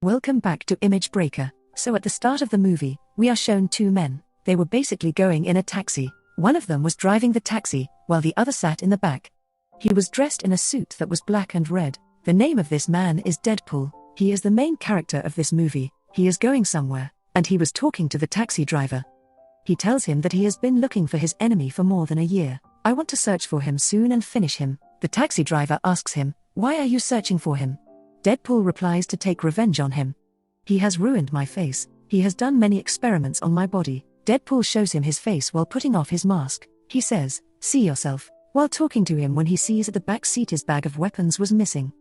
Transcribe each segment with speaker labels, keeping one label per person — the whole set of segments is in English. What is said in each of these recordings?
Speaker 1: Welcome back to Image Breaker. So at the start of the movie, we are shown two men. They were basically going in a taxi. One of them was driving the taxi, while the other sat in the back. He was dressed in a suit that was black and red. The name of this man is Deadpool. He is the main character of this movie. He is going somewhere, and he was talking to the taxi driver. He tells him that he has been looking for his enemy for more than a year. I want to search for him soon and finish him. The taxi driver asks him, "Why are you searching for him?" Deadpool replies to take revenge on him. "He has ruined my face. He has done many experiments on my body." Deadpool shows him his face while putting off his mask. He says, "See yourself," while talking to him when he sees at the back seat his bag of weapons was missing.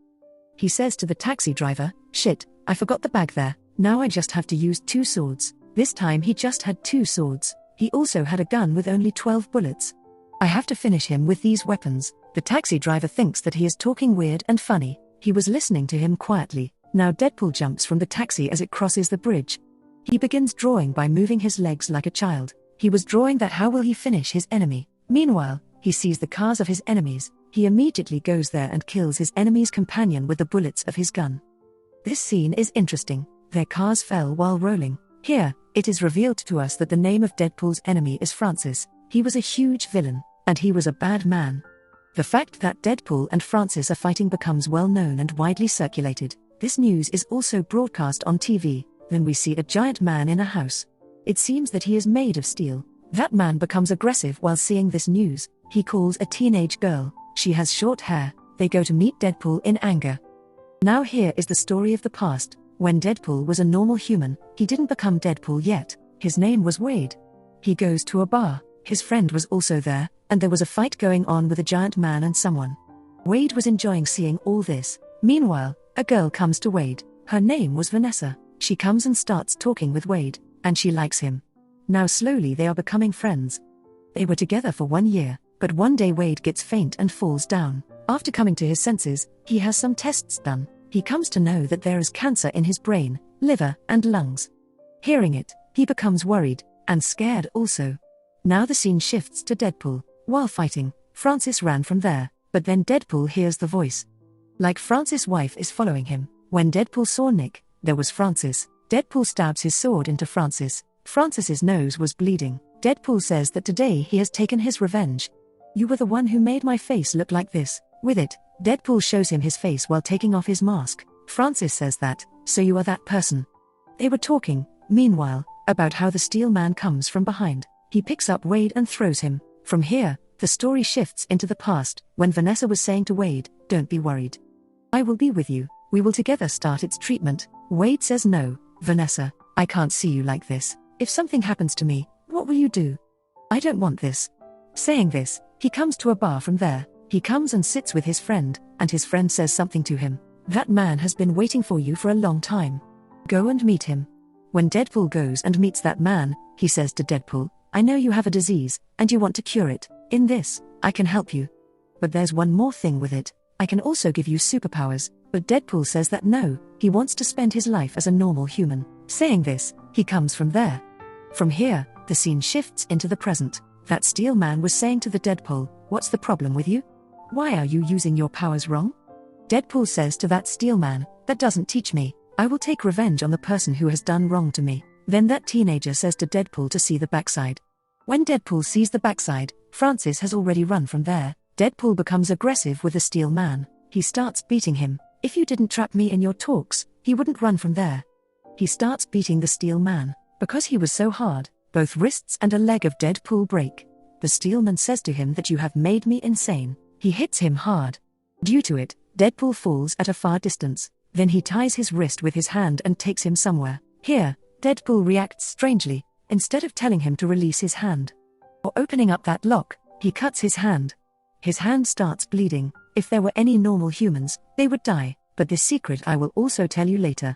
Speaker 1: He says to the taxi driver, "Shit, I forgot the bag there. Now I just have to use 2 swords. This time he just had 2 swords. He also had a gun with only 12 bullets. I have to finish him with these weapons." The taxi driver thinks that he is talking weird and funny. He was listening to him quietly. Now Deadpool jumps from the taxi as it crosses the bridge. He begins drawing by moving his legs like a child. He was drawing that how will he finish his enemy. Meanwhile, he sees the cars of his enemies. He immediately goes there and kills his enemy's companion with the bullets of his gun. This scene is interesting. Their cars fell while rolling. Here, it is revealed to us that the name of Deadpool's enemy is Francis. He was a huge villain, and he was a bad man. The fact that Deadpool and Francis are fighting becomes well known and widely circulated. This news is also broadcast on TV. Then we see a giant man in a house. It seems that he is made of steel. That man becomes aggressive while seeing this news. He calls a teenage girl. She has short hair. They go to meet Deadpool in anger. Now here is the story of the past. When Deadpool was a normal human, he didn't become Deadpool yet. His name was Wade. He goes to a bar. His friend was also there, and there was a fight going on with a giant man and someone. Wade was enjoying seeing all this. Meanwhile, a girl comes to Wade. Her name was Vanessa. She comes and starts talking with Wade, and she likes him. Now slowly they are becoming friends. They were together for 1 year, but one day Wade gets faint and falls down. After coming to his senses, he has some tests done. He comes to know that there is cancer in his brain, liver, and lungs. Hearing it, he becomes worried, and scared also. Now the scene shifts to Deadpool. While fighting, Francis ran from there, but then Deadpool hears the voice. Like Francis' wife is following him. When Deadpool saw Nick, there was Francis. Deadpool stabs his sword into Francis. Francis's nose was bleeding. Deadpool says that today he has taken his revenge. "You were the one who made my face look like this." With it, Deadpool shows him his face while taking off his mask. Francis says that, "So you are that person." They were talking, meanwhile, about how the steel man comes from behind. He picks up Wade and throws him. From here, the story shifts into the past, when Vanessa was saying to Wade, "Don't be worried. I will be with you. We will together start its treatment." Wade says, "No, Vanessa, I can't see you like this. If something happens to me, what will you do? I don't want this." Saying this, he comes to a bar from there. He comes and sits with his friend, and his friend says something to him. "That man has been waiting for you for a long time. Go and meet him." When Deadpool goes and meets that man, he says to Deadpool, "I know you have a disease, and you want to cure it. In this, I can help you. But there's one more thing with it. I can also give you superpowers." But Deadpool says that no, he wants to spend his life as a normal human. Saying this, he comes from there. From here, the scene shifts into the present. That steel man was saying to the Deadpool, "What's the problem with you? Why are you using your powers wrong?" Deadpool says to that steel man, "That doesn't teach me. I will take revenge on the person who has done wrong to me." Then that teenager says to Deadpool to see the backside. When Deadpool sees the backside, Francis has already run from there. Deadpool becomes aggressive with the steel man. He starts beating him. "If you didn't trap me in your talks, he wouldn't run from there." He starts beating the steel man. Because he was so hard, both wrists and a leg of Deadpool break. The steel man says to him that "You have made me insane." He hits him hard. Due to it, Deadpool falls at a far distance. Then he ties his wrist with his hand and takes him somewhere. Here, Deadpool reacts strangely. Instead of telling him to release his hand or opening up that lock, he cuts his hand. His hand starts bleeding. If there were any normal humans, they would die, but this secret I will also tell you later.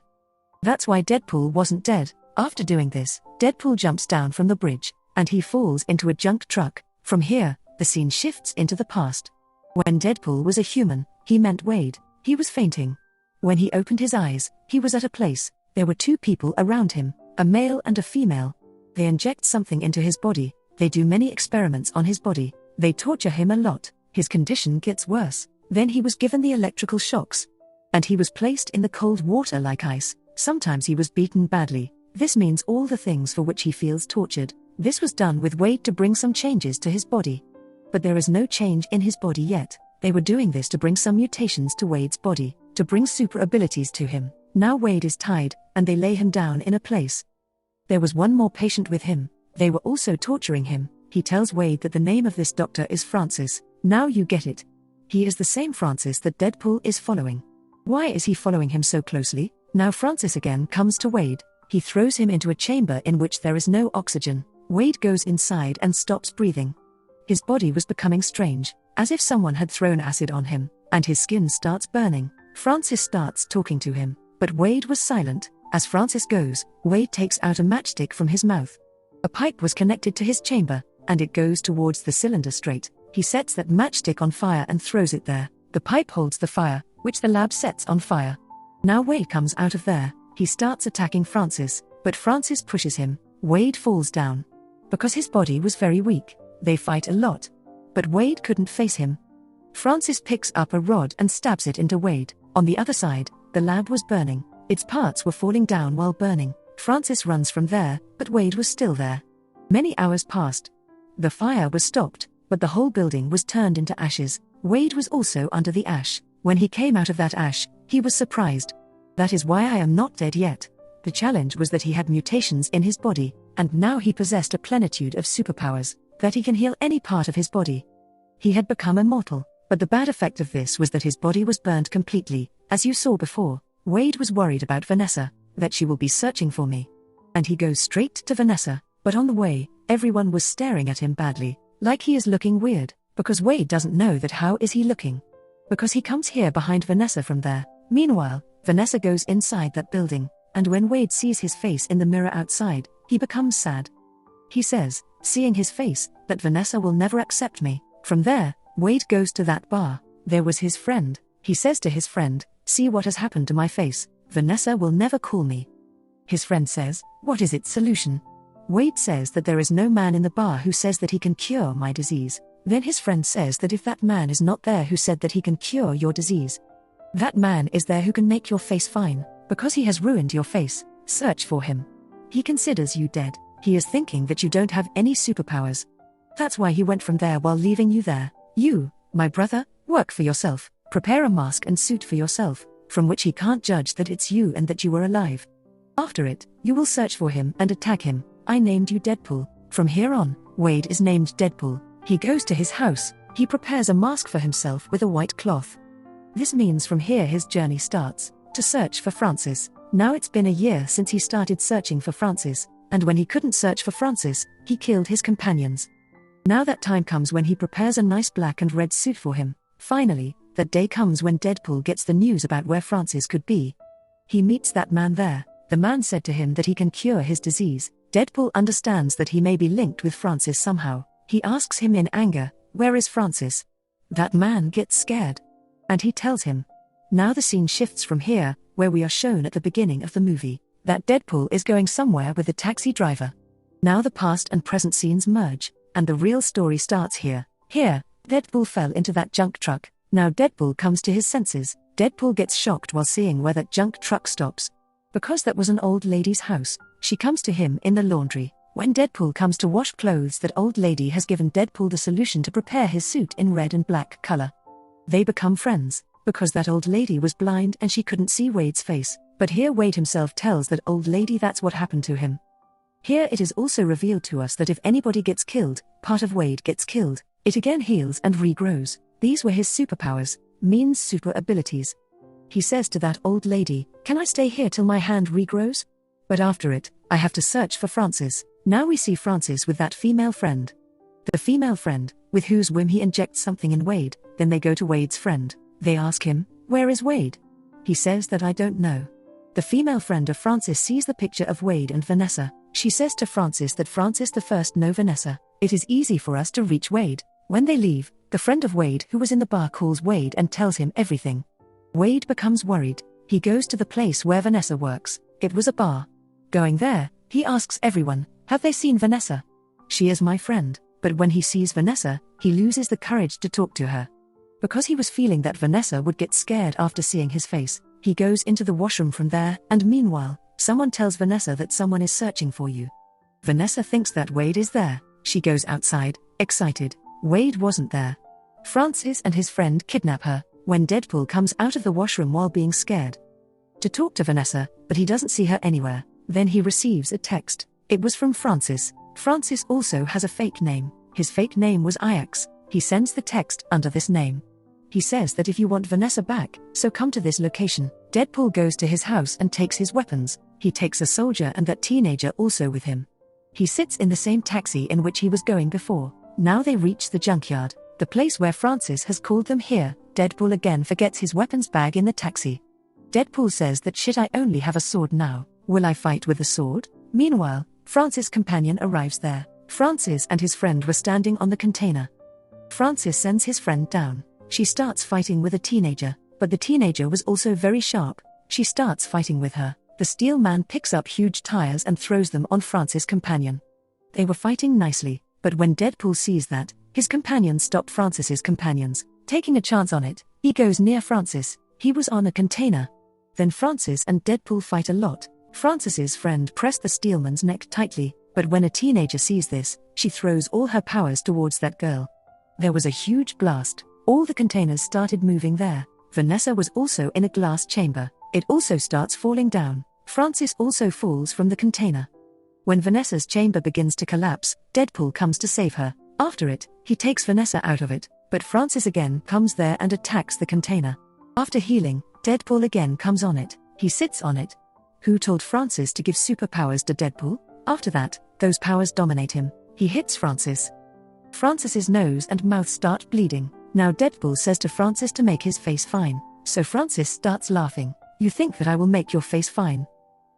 Speaker 1: That's why Deadpool wasn't dead. After doing this, Deadpool jumps down from the bridge, and he falls into a junk truck. From here, the scene shifts into the past. When Deadpool was a human, he meant Wade. He was fainting. When he opened his eyes, he was at a place. There were 2 people around him, a male and a female. They inject something into his body. They do many experiments on his body. They torture him a lot. His condition gets worse. Then he was given the electrical shocks. And he was placed in the cold water like ice. Sometimes he was beaten badly. This means all the things for which he feels tortured. This was done with Wade to bring some changes to his body. But there is no change in his body yet. They were doing this to bring some mutations to Wade's body, to bring super abilities to him. Now Wade is tied, and they lay him down in a place. There was one more patient with him. They were also torturing him. He tells Wade that the name of this doctor is Francis. Now you get it. He is the same Francis that Deadpool is following. Why is he following him so closely? Now Francis again comes to Wade. He throws him into a chamber in which there is no oxygen. Wade goes inside and stops breathing. His body was becoming strange, as if someone had thrown acid on him, and his skin starts burning. Francis starts talking to him, but Wade was silent. As Francis goes, Wade takes out a matchstick from his mouth. A pipe was connected to his chamber, and it goes towards the cylinder straight. He sets that matchstick on fire and throws it there. The pipe holds the fire, which the lab sets on fire. Now Wade comes out of there. He starts attacking Francis, but Francis pushes him. Wade falls down. Because his body was very weak, they fight a lot. But Wade couldn't face him. Francis picks up a rod and stabs it into Wade. On the other side, the lab was burning. Its parts were falling down while burning. Francis runs from there, but Wade was still there. Many hours passed. The fire was stopped, but the whole building was turned into ashes. Wade was also under the ash. When he came out of that ash, he was surprised. That is why I am not dead yet. The challenge was that he had mutations in his body, and now he possessed a plenitude of superpowers, that he can heal any part of his body. He had become immortal, but the bad effect of this was that his body was burned completely. As you saw before, Wade was worried about Vanessa, that she will be searching for me. And he goes straight to Vanessa, but on the way, everyone was staring at him badly, like he is looking weird, because Wade doesn't know that how is he looking. Because he comes here behind Vanessa from there. Meanwhile, Vanessa goes inside that building, and when Wade sees his face in the mirror outside, he becomes sad. He says, seeing his face, that Vanessa will never accept me. From there, Wade goes to that bar. There was his friend. He says to his friend, see what has happened to my face. Vanessa will never call me. His friend says, what is its solution? Wade says that there is no man in the bar who says that he can cure my disease. Then his friend says that if that man is not there who said that he can cure your disease, that man is there who can make your face fine, because he has ruined your face. Search for him. He considers you dead. He is thinking that you don't have any superpowers. That's why he went from there while leaving you there. You, my brother, work for yourself. Prepare a mask and suit for yourself, from which he can't judge that it's you and that you were alive. After it, you will search for him and attack him. I named you Deadpool. From here on, Wade is named Deadpool. He goes to his house. He prepares a mask for himself with a white cloth. This means from here his journey starts, to search for Francis. Now it's been a year since he started searching for Francis, and when he couldn't search for Francis, he killed his companions. Now that time comes when he prepares a nice black and red suit for him. Finally, that day comes when Deadpool gets the news about where Francis could be. He meets that man there. The man said to him that he can cure his disease. Deadpool understands that he may be linked with Francis somehow. He asks him in anger, where is Francis? That man gets scared. And he tells him. Now the scene shifts from here, where we are shown at the beginning of the movie, that Deadpool is going somewhere with the taxi driver. Now the past and present scenes merge, and the real story starts here. Here, Deadpool fell into that junk truck. Now Deadpool comes to his senses. Deadpool gets shocked while seeing where that junk truck stops. Because that was an old lady's house. She comes to him in the laundry. When Deadpool comes to wash clothes, that old lady has given Deadpool the solution to prepare his suit in red and black color. They become friends, because that old lady was blind and she couldn't see Wade's face. But here Wade himself tells that old lady that's what happened to him. Here it is also revealed to us that if anybody gets killed, part of Wade gets killed, it again heals and regrows. These were his superpowers, means super abilities. He says to that old lady, can I stay here till my hand regrows? But after it, I have to search for Francis. Now we see Francis with that female friend. The female friend, with whose whim he injects something in Wade. Then they go to Wade's friend. They ask him, where is Wade? He says that I don't know. The female friend of Francis sees the picture of Wade and Vanessa. She says to Francis that Francis the first know Vanessa. It is easy for us to reach Wade. When they leave, the friend of Wade who was in the bar calls Wade and tells him everything. Wade becomes worried. He goes to the place where Vanessa works. It was a bar. Going there, he asks everyone, have they seen Vanessa? She is my friend. But when he sees Vanessa, he loses the courage to talk to her. Because he was feeling that Vanessa would get scared after seeing his face. He goes into the washroom from there, and meanwhile, someone tells Vanessa that someone is searching for you. Vanessa thinks that Wade is there. She goes outside, excited. Wade wasn't there. Francis and his friend kidnap her, when Deadpool comes out of the washroom while being scared to talk to Vanessa, but he doesn't see her anywhere. Then he receives a text. It was from Francis. Francis also has a fake name. His fake name was Ajax. He sends the text under this name. He says that if you want Vanessa back, so come to this location. Deadpool goes to his house and takes his weapons. He takes a soldier and that teenager also with him. He sits in the same taxi in which he was going before. Now they reach the junkyard, the place where Francis has called them here. Deadpool again forgets his weapons bag in the taxi. Deadpool says that shit, I only have a sword now. Will I fight with a sword? Meanwhile, Francis' companion arrives there. Francis and his friend were standing on the container. Francis sends his friend down. She starts fighting with a teenager, but the teenager was also very sharp. She starts fighting with her. The steel man picks up huge tires and throws them on Francis' companion. They were fighting nicely, but when Deadpool sees that, his companions stop Francis's companions. Taking a chance on it, he goes near Francis. He was on a container. Then Francis and Deadpool fight a lot. Francis's friend pressed the steelman's neck tightly, but when a teenager sees this, she throws all her powers towards that girl. There was a huge blast. All the containers started moving there. Vanessa was also in a glass chamber. It also starts falling down. Francis also falls from the container. When Vanessa's chamber begins to collapse, Deadpool comes to save her. After it, he takes Vanessa out of it, but Francis again comes there and attacks the container. After healing, Deadpool again comes on it. He sits on it. Who told Francis to give superpowers to Deadpool? After that, those powers dominate him. He hits Francis. Francis's nose and mouth start bleeding. Now Deadpool says to Francis to make his face fine. So Francis starts laughing. You think that I will make your face fine?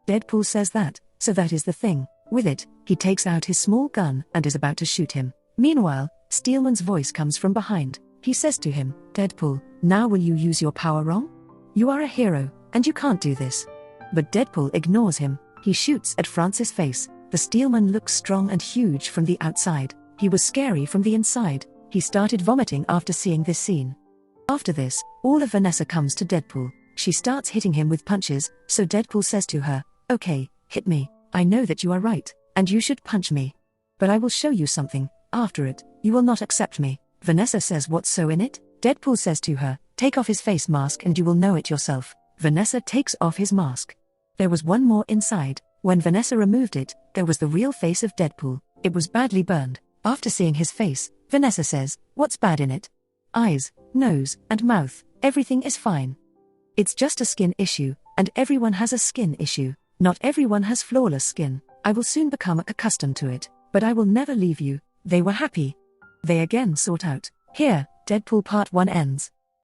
Speaker 1: Deadpool says that, so that is the thing. With it, he takes out his small gun and is about to shoot him. Meanwhile, Steelman's voice comes from behind. He says to him, Deadpool, now will you use your power wrong? You are a hero, and you can't do this. But Deadpool ignores him. He shoots at Francis' face. The Steelman looks strong and huge from the outside. He was scary from the inside. He started vomiting after seeing this scene. After this, all of Vanessa comes to Deadpool. She starts hitting him with punches, so Deadpool says to her, okay, hit me. I know that you are right, and you should punch me. But I will show you something. After it, you will not accept me. Vanessa says, what's so in it? Deadpool says to her, take off his face mask and you will know it yourself. Vanessa takes off his mask. There was one more inside. When Vanessa removed it, there was the real face of Deadpool. It was badly burned. After seeing his face, Vanessa says, what's bad in it? Eyes, nose, and mouth, everything is fine. It's just a skin issue, and everyone has a skin issue. Not everyone has flawless skin. I will soon become accustomed to it, but I will never leave you. They were happy. They again sought out. Here, Deadpool Part 1 ends.